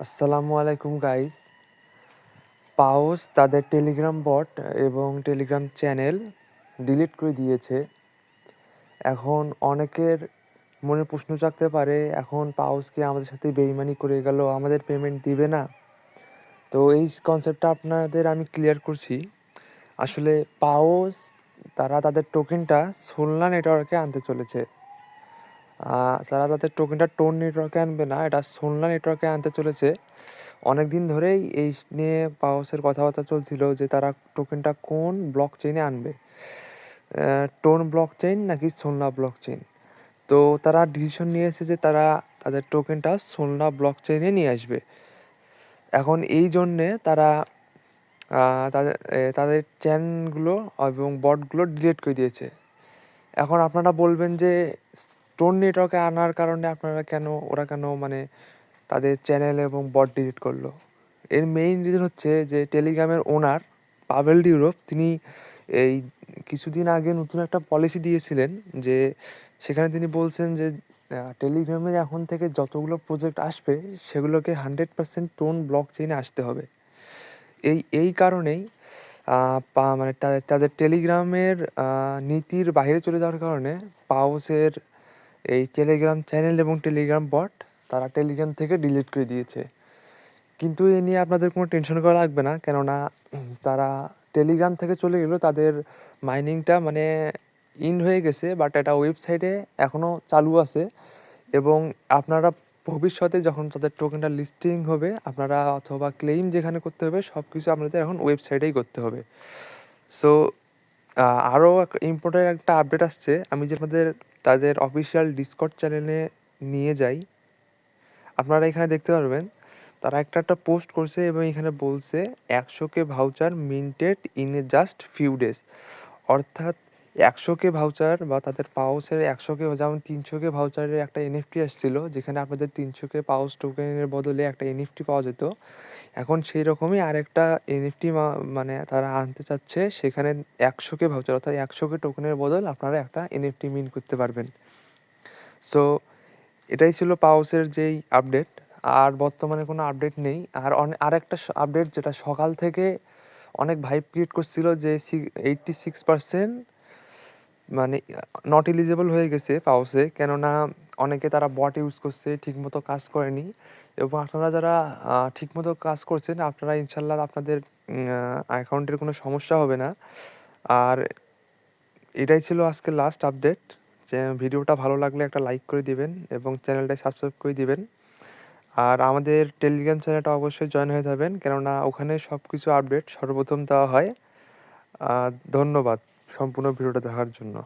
আসসালামু আলাইকুম গাইস। পাউস তাদের টেলিগ্রাম বট এবং টেলিগ্রাম চ্যানেল ডিলিট করে দিয়েছে। এখন অনেকের মনে প্রশ্ন জাগতে পারে, এখন পাউস কি আমাদের সাথে বেইমানি করে গেল, আমাদের পেমেন্ট দিবে না? তো এই কনসেপ্টটা আপনাদের আমি ক্লিয়ার করছি। আসলে পাউস তারা তাদের টোকেনটা সোলনা নেটওয়ার্কে আনতে চলেছে। তারা তাদের টোকেনটা টোন নেটওয়ার্কে আনবে না, এটা সোলনা নেটওয়ার্কে আনতে চলেছে। অনেক দিন ধরেই এই নিয়ে পাওসের কথাবার্তা চলছিল যে তারা টোকেনটা কোন ব্লক চেইনে আনবে, টোন ব্লক চেইন নাকি সোলনা ব্লক চেইন। তো তারা ডিসিশন নিয়েছে যে তারা তাদের টোকেনটা সোলনা ব্লক চেইনে নিয়ে আসবে। এখন এই জন্যে তারা তাদের চ্যানেলগুলো এবং বটগুলো ডিলিট করে দিয়েছে। এখন আপনারা বলবেন যে টোন নেটওয়ার্কে আনার কারণে ওরা কেন মানে তাদের চ্যানেল এবং বট ডিলিট করলো। এর মেইন রিজন হচ্ছে যে টেলিগ্রামের ওনার পাভেল ডিউরোভ তিনি এই কিছুদিন আগে নতুন একটা পলিসি দিয়েছিলেন, যে সেখানে তিনি বলছেন যে টেলিগ্রামে এখন থেকে যতগুলো প্রজেক্ট আসবে সেগুলোকে 100% টোন ব্লক চেইনে আসতে হবে। এই কারণেই মানে তাদের টেলিগ্রামের নীতির বাইরে চলে যাওয়ার কারণে পাউসের এই টেলিগ্রাম চ্যানেল এবং টেলিগ্রাম বট তারা টেলিগ্রাম থেকে ডিলিট করে দিয়েছে। কিন্তু এ নিয়ে আপনাদের কোনো টেনশন করা লাগবে না, কেননা তারা টেলিগ্রাম থেকে চলে গেলেও তাদের মাইনিংটা মানে ইন হয়ে গেছে, বাট এটা ওয়েবসাইটে এখনও চালু আছে। এবং আপনারা ভবিষ্যতে যখন তাদের টোকেনটা লিস্টিং হবে, আপনারা অথবা ক্লেইম যেখানে করতে হবে সব কিছু আপনাদের এখন ওয়েবসাইটেই করতে হবে। সো আরও ইম্পর্টেন্ট একটা আপডেট আসছে, আমি যে তাদের অফিসিয়াল ডিসকর্ড চ্যানেলে নিয়ে যাই, আপনারা এখানে দেখতে পারবেন তারা একটা পোস্ট করছে এবং এখানে বলছে 100K voucher minted in a just few days. অর্থাৎ 100K ভাউচার বা তাদের পাউসের 100K, যেমন 300K ভাউচারের একটা এনএফটি আসছিল যেখানে আপনাদের 300K পাউস টোকেনের বদলে একটা এনএফটি পাওয়া যেত। এখন সেই রকমই আরেকটা এনএফটি মানে তারা আনতে চাচ্ছে, সেখানে 100K ভাউচার অর্থাৎ 100K টোকেনের বদল আপনারা একটা এনএফটি মিন করতে পারবেন। সো এটাই ছিল পাউসের যেই আপডেট। আর বর্তমানে কোনো আপডেট নেই। আরেকটা আপডেট যেটা সকাল থেকে অনেক ভাইব ক্রিয়েট করছিল যে 86% মানে নট এলিজেবল হয়ে গেছে পাউসে, কেননা অনেকে তারা বট ইউজ করছে, ঠিকমতো কাজ করেনি। এবং আপনারা যারা ঠিকমতো কাজ করছেন, আপনারা ইনশাল্লাহ আপনাদের অ্যাকাউন্টের কোনো সমস্যা হবে না। আর এটাই ছিল আজকে লাস্ট আপডেট। যে ভিডিওটা ভালো লাগলে একটা লাইক করে দিবেন এবং চ্যানেলটা সাবস্ক্রাইব করে দিবেন। আর আমাদের টেলিগ্রাম চ্যানেলটা অবশ্যই জয়েন হয়ে যাবেন, কেননা ওখানে সব কিছু আপডেট সর্বপ্রথম দেওয়া হয়। ধন্যবাদ সম্পূর্ণ ভিডিওটা দেখার জন্য।